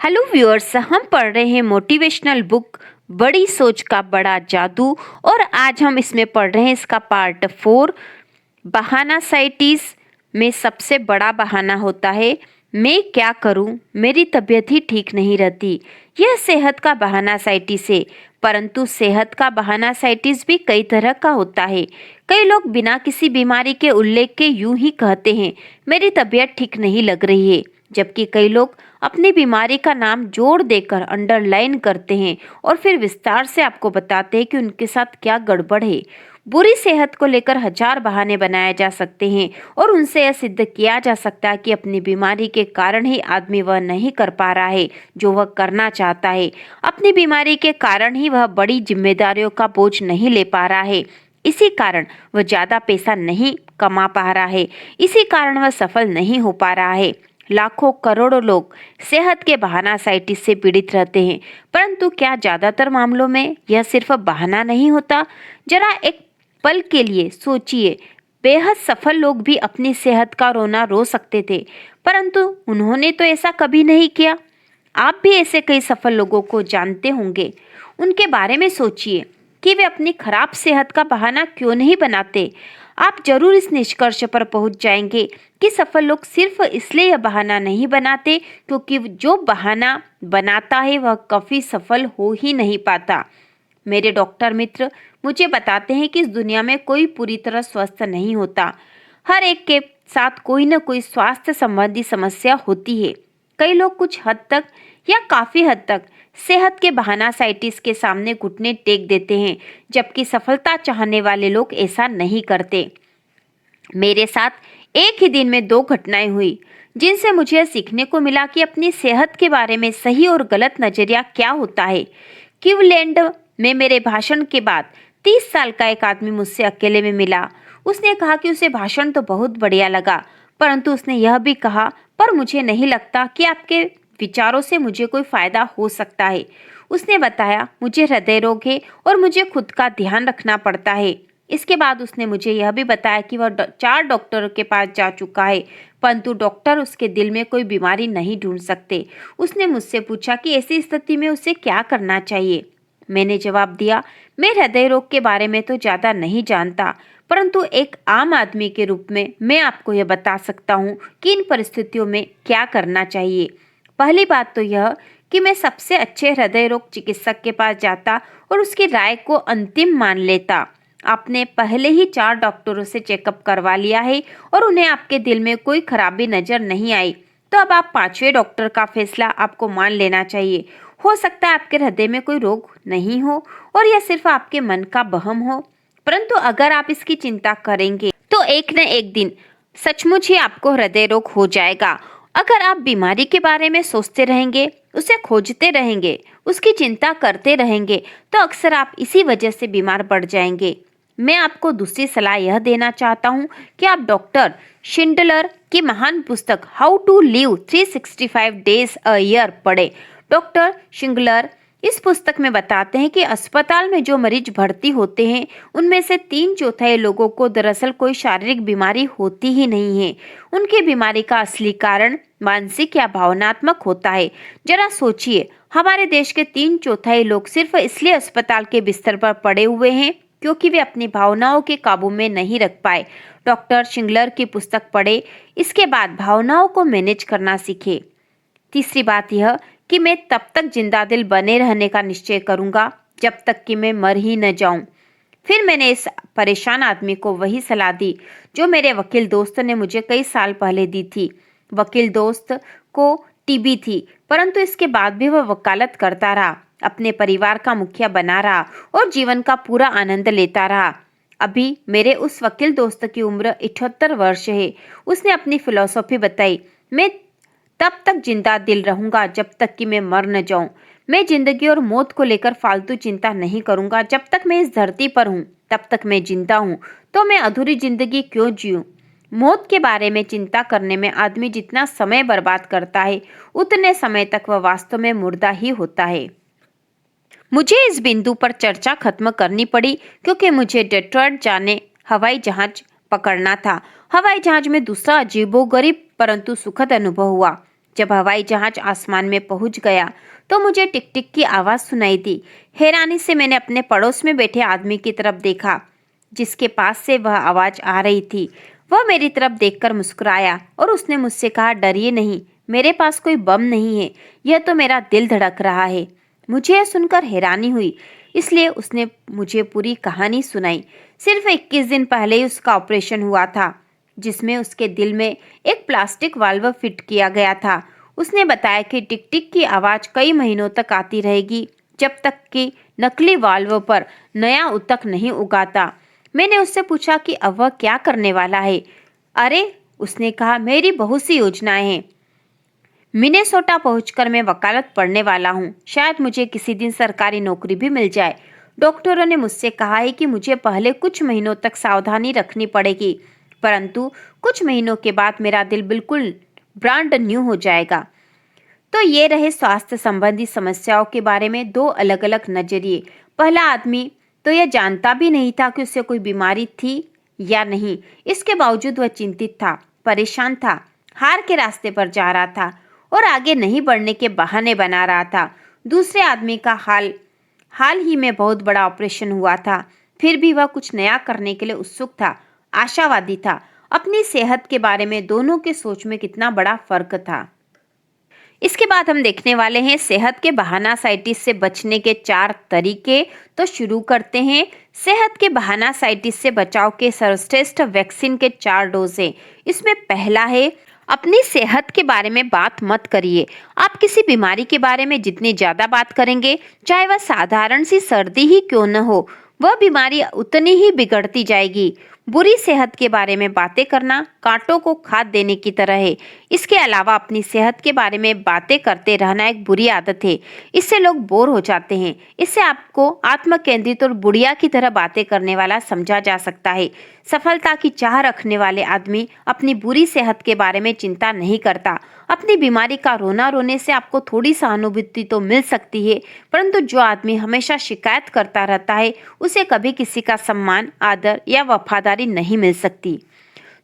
Hello viewers, हम पढ़ रहे हैं मोटिवेशनल बुक बड़ी सोच का बड़ा जादू। और आज हम इसमें पढ़ रहे हैं इसका पार्ट 4। बहाना साइटिस में सबसे बड़ा बहाना होता है मैं क्या करूं, मेरी तबीयत ही ठीक नहीं रहती। यह सेहत का बहाना साइटिस है, परंतु सेहत का बहाना साइटिस भी कई तरह का होता है। कई लोग बिना किसी बीमारी के उल्लेख के यूं ही कहते हैं मेरी तबीयत ठीक नहीं लग रही है, जबकि कई लोग अपनी बीमारी का नाम जोड़ देकर अंडरलाइन करते हैं और फिर विस्तार से आपको बताते हैं कि उनके साथ क्या गड़बड़ है। बुरी सेहत को लेकर हजार बहाने बनाए जा सकते हैं और उनसे यह सिद्ध किया जा सकता है कि अपनी बीमारी के कारण ही आदमी वह नहीं कर पा रहा है जो वह करना चाहता है। अपनी बीमारी के कारण ही वह बड़ी जिम्मेदारियों का बोझ नहीं ले पा रहा है। इसी कारण वह ज्यादा पैसा नहीं कमा पा रहा है। इसी कारण वह सफल नहीं हो पा रहा है। लाखों करोड़ों लोग सेहत के बहाना साइटिस से पीड़ित रहते हैं, परंतु क्या ज्यादातर मामलों में यह सिर्फ बहाना नहीं होता? जरा एक पल के लिए सोचिए, बेहद सफल लोग भी अपनी सेहत का रोना रो सकते थे, परंतु उन्होंने तो ऐसा कभी नहीं किया। आप भी ऐसे कई सफल लोगों को जानते होंगे। उनके बारे में सोचिए कि वे अपनी खराब सेहत का बहाना क्यों नहीं बनाते। आप जरूर इस निष्कर्ष पर पहुंच जाएंगे कि सफल लोग सिर्फ इसलिए यह बहाना नहीं बनाते क्योंकि जो बहाना बनाता है वह कभी सफल हो ही नहीं पाता। मेरे डॉक्टर मित्र मुझे बताते हैं कि इस दुनिया में कोई पूरी तरह स्वस्थ नहीं होता। हर एक के साथ कोई न कोई स्वास्थ्य संबंधी समस्या होती है। कई लोग कुछ हद तक या काफी हद तक सेहत के बहाना साइटिस के सामने घुटने टेक देते हैं, जबकि सफलता चाहने वाले लोग ऐसा नहीं करते। मेरे साथ एक ही दिन में 2 घटनाएं हुई जिनसे मुझे यह सीखने को मिला कि अपनी सेहत के बारे में सही और गलत नजरिया क्या होता है। क्लीवलैंड में मेरे भाषण के बाद 30 साल का एक आदमी मुझसे अकेले में मिला। उसने कहा कि उसे भाषण तो बहुत बढ़िया लगा, परंतु उसने यह भी कहा पर मुझे नहीं लगता कि आपके विचारों से मुझे कोई फायदा हो सकता है। उसने बताया मुझे हृदय रोग है और मुझे खुद का ध्यान रखना पड़ता है। इसके बाद उसने मुझे यह भी बताया कि वह 4 डॉक्टरों के पास जा चुका है, परंतु डॉक्टर उसके दिल में कोई बीमारी नहीं ढूंढ सकते। उसने मुझसे पूछा कि ऐसी स्थिति में उसे क्या करना चाहिए। मैंने जवाब दिया, मैं हृदय रोग के बारे में तो ज्यादा नहीं जानता, परंतु एक आम आदमी के रूप में मैं आपको यह बता सकता हूँ कि इन परिस्थितियों में क्या करना चाहिए। पहली बात तो यह कि मैं सबसे अच्छे हृदय रोग चिकित्सक के पास जाता और उसकी राय को अंतिम मान लेता। आपने पहले ही 4 डॉक्टरों से चेकअप करवा लिया है और उन्हें आपके दिल में कोई खराबी नजर नहीं आई, तो अब आप 5वें डॉक्टर का फैसला आपको मान लेना चाहिए। हो सकता है आपके हृदय में कोई रोग नहीं हो और यह सिर्फ आपके मन का वहम हो, परंतु अगर आप इसकी चिंता करेंगे तो एक न एक दिन सचमुच ही आपको हृदय रोग हो जाएगा। अगर आप बीमारी के बारे में सोचते रहेंगे, उसे खोजते रहेंगे, उसकी चिंता करते रहेंगे, तो अक्सर आप इसी वजह से बीमार पड़ जाएंगे। मैं आपको दूसरी सलाह यह देना चाहता हूँ कि आप डॉक्टर शिंडलर की महान पुस्तक how to live 365 days a year पढ़ें। डॉक्टर शिंगलर इस पुस्तक में बताते हैं कि अस्पताल में जो मरीज भर्ती होते हैं उनमें से 3/4 लोगों को दरअसल कोई शारीरिक बीमारी होती ही नहीं है। उनकी बीमारी का असली कारण मानसिक या भावनात्मक होता है। जरा सोचिए, हमारे देश के 3/4 लोग सिर्फ इसलिए अस्पताल के बिस्तर पर पड़े हुए हैं क्योंकि वे अपनी भावनाओं के काबू में नहीं रख पाए। डॉक्टर शिंगलर की पुस्तक पढ़े, इसके बाद भावनाओं को मैनेज करना सीखे। तीसरी बात यह कि मैं तब तक जिंदा दिल बने रहने का निश्चय करूंगा जब तक कि मैं मर ही न जाऊं। फिर मैंने इस परेशान आदमी को वही सलाह दी जो मेरे वकील दोस्त ने मुझे कई साल पहले दी थी। वकील दोस्त को टीबी थी, परंतु इसके बाद भी वह वकालत करता रहा, अपने परिवार का मुखिया बना रहा और जीवन का पूरा आनंद लेता रहा। अभी मेरे उस वकील दोस्त की उम्र 78 वर्ष है। उसने अपनी फिलॉसफी बताई, मैं तब तक जिंदा दिल रहूंगा जब तक कि मैं मर न जाऊं। मैं जिंदगी और मौत को लेकर फालतू चिंता नहीं करूंगा। जब तक मैं इस धरती पर हूं तब तक मैं जिंदा हूं, तो मैं अधूरी जिंदगी क्यों जीऊं? मौत के बारे में चिंता करने में आदमी जितना समय बर्बाद करता है उतने समय तक वह वास्तव में मुर्दा ही होता है। मुझे इस बिंदु पर चर्चा खत्म करनी पड़ी क्योंकि मुझे डेट्रॉयट जाने हवाई जहाज पकड़ना था। हवाई जहाज में दूसरा अजीबोगरीब परंतु सुखद अनुभव हुआ। जब हवाई जहाज आसमान में पहुंच गया तो मुझे टिक टिक की आवाज़ सुनाई दी। हैरानी से मैंने अपने पड़ोस में बैठे आदमी की तरफ देखा जिसके पास से वह आवाज़ आ रही थी। वह मेरी तरफ देखकर मुस्कुराया और उसने मुझसे कहा, डरिए नहीं, मेरे पास कोई बम नहीं है, यह तो मेरा दिल धड़क रहा है। मुझे यह सुनकर हैरानी हुई, इसलिए उसने मुझे पूरी कहानी सुनाई। सिर्फ 21 दिन पहले ही उसका ऑपरेशन हुआ था जिसमें उसके दिल में एक प्लास्टिक वाल्व फिट किया गया था। उसने बताया कि टिक टिक की आवाज़ कई महीनों तक आती रहेगी जब तक कि नकली वाल्व पर नया ऊतक नहीं उगाता। मैंने उससे पूछा कि अब वह क्या करने वाला है। अरे, उसने कहा, मेरी बहुत सी योजनाएं हैं। मिनेसोटा पहुंचकर मैं वकालत पढ़ने वाला हूँ। शायद मुझे किसी दिन सरकारी नौकरी भी मिल जाए। डॉक्टरों ने मुझसे कहा है कि मुझे पहले कुछ महीनों तक सावधानी रखनी पड़ेगी, परंतु कुछ महीनों के बाद मेरा दिल बिल्कुल ब्रांड न्यू हो जाएगा। तो ये रहे स्वास्थ्य संबंधी समस्याओं के बारे में दो अलग अलग नजरिए। पहला आदमी तो यह जानता भी नहीं था कि उसे कोई बीमारी थी या नहीं। इसके बावजूद वह चिंतित था, परेशान था, हार के रास्ते पर जा रहा था और आगे नहीं बढ़ने के बहाने बना रहा था। दूसरे आदमी का हाल ही में बहुत बड़ा ऑपरेशन हुआ था, फिर भी वह कुछ नया करने के लिए उत्सुक था, आशावादी था। अपनी सेहत के बारे में दोनों के सोच में कितना बड़ा फर्क था। इसके बाद हम देखने वाले हैं सेहत के बहानासाइटिस से बचने के 4 तरीके। तो शुरू करते हैं। सेहत के बहानासाइटिस से बचाव के सर्वश्रेष्ठ वैक्सीन के 4 डोज हैं। इसमें पहला है, अपनी सेहत के बारे में बात मत करिए। आप किसी बीमारी के बारे में जितनी ज्यादा बात करेंगे, चाहे वह साधारण सी सर्दी ही क्यों न हो, वह बीमारी उतनी ही बिगड़ती जाएगी। बुरी सेहत के बारे में बातें करना कांटों को खाद देने की तरह है। इसके अलावा अपनी सेहत के बारे में बातें करते रहना एक बुरी आदत है। इससे लोग बोर हो जाते हैं। इससे आपको आत्मकेंद्रित और बुढ़िया की तरह बातें करने वाला समझा जा सकता है। सफलता की चाह रखने वाले आदमी अपनी बुरी सेहत के बारे में चिंता नहीं करता। अपनी बीमारी का रोना रोने से आपको थोड़ी सहानुभूति तो मिल सकती है, परंतु जो आदमी हमेशा शिकायत करता रहता है उसे कभी किसी का सम्मान, आदर या वफादारी नहीं मिल सकती।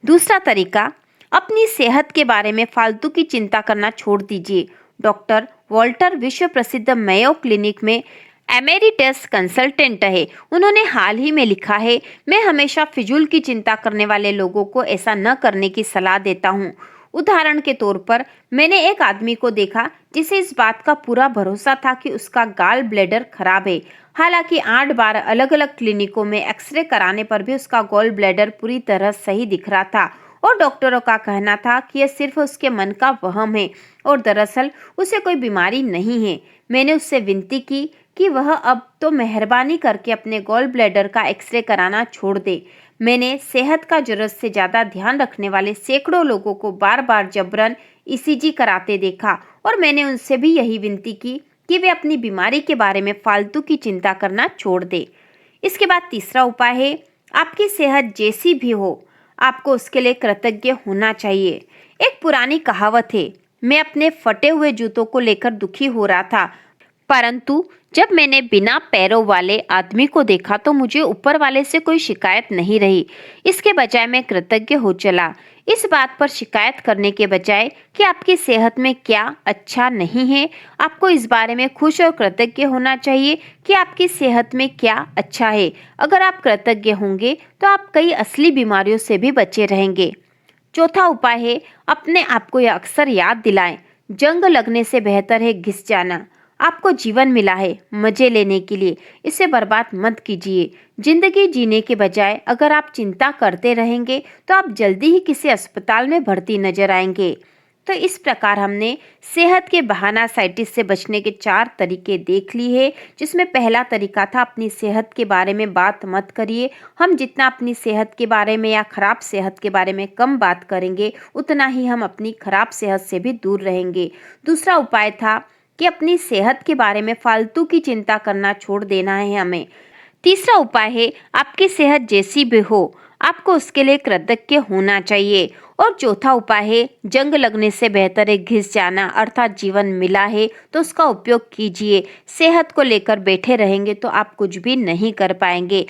दूसरा तरीका, अपनी सेहत के बारे में फालतू की चिंता करना छोड़ दीजिए। डॉक्टर वॉल्टर विश्व प्रसिद्ध मेयो क्लिनिक में एमेरिटस कंसल्टेंट है। उन्होंने हाल ही में लिखा है, मैं हमेशा फिजूल की चिंता करने वाले लोगों को ऐसा न करने की सलाह देता हूँ। उदाहरण के तौर पर मैंने एक आदमी को देखा जिसे इस बात का पूरा भरोसा था कि उसका गाल ब्लैडर खराब है। हालांकि 8 बार अलग अलग क्लिनिकों में एक्सरे कराने पर भी उसका गॉल ब्लैडर पूरी तरह सही दिख रहा था और डॉक्टरों का कहना था कि यह सिर्फ उसके मन का वहम है और दरअसल उसे कोई बीमारी नहीं है। मैंने उससे विनती की कि वह अब तो मेहरबानी करके अपने गॉल ब्लैडर का एक्सरे कराना छोड़ दे। मैंने सेहत का जरूरत से ज़्यादा ध्यान रखने वाले सैकड़ों लोगों को बार बार जबरन ईसीजी कराते देखा और मैंने उनसे भी यही विनती की कि वे अपनी बीमारी के बारे में फालतू की चिंता करना छोड़ दे। इसके बाद तीसरा उपाय है, आपकी सेहत जैसी भी हो, आपको उसके लिए कृतज्ञ होना चाहिए। एक पुरानी कहावत है, मैं अपने फटे हुए जूतों को लेकर दुखी हो रहा था, परंतु जब मैंने बिना पैरों वाले आदमी को देखा तो मुझे ऊपर वाले से कोई शिकायत नहीं रही। इसके बजाय मैं कृतज्ञ हो चला। इस बात पर शिकायत करने के बजाय कि आपकी सेहत में क्या अच्छा नहीं है, आपको इस बारे में खुश और कृतज्ञ होना चाहिए कि आपकी सेहत में क्या अच्छा है। अगर आप कृतज्ञ होंगे तो आप कई असली बीमारियों से भी बचे रहेंगे। चौथा उपाय है, अपने आप को यह अक्सर याद दिलाएं, जंग लगने से बेहतर है घिस जाना। आपको जीवन मिला है मजे लेने के लिए, इसे बर्बाद मत कीजिए। जिंदगी जीने के बजाय अगर आप चिंता करते रहेंगे तो आप जल्दी ही किसी अस्पताल में भर्ती नजर आएंगे। तो इस प्रकार हमने सेहत के बहानासाइटिस से बचने के 4 तरीके देख लिए, जिसमें पहला तरीका था अपनी सेहत के बारे में बात मत करिए। हम जितना अपनी सेहत के बारे में या खराब सेहत के बारे में कम बात करेंगे, उतना ही हम अपनी खराब सेहत से भी दूर रहेंगे। दूसरा उपाय था कि अपनी सेहत के बारे में फालतू की चिंता करना छोड़ देना है हमें। तीसरा उपाय है, आपकी सेहत जैसी भी हो, आपको उसके लिए कृतज्ञ होना चाहिए। और चौथा उपाय है, जंग लगने से बेहतर है घिस जाना, अर्थात जीवन मिला है तो उसका उपयोग कीजिए। सेहत को लेकर बैठे रहेंगे तो आप कुछ भी नहीं कर पाएंगे।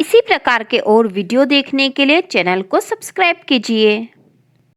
इसी प्रकार के और वीडियो देखने के लिए चैनल को सब्सक्राइब कीजिए।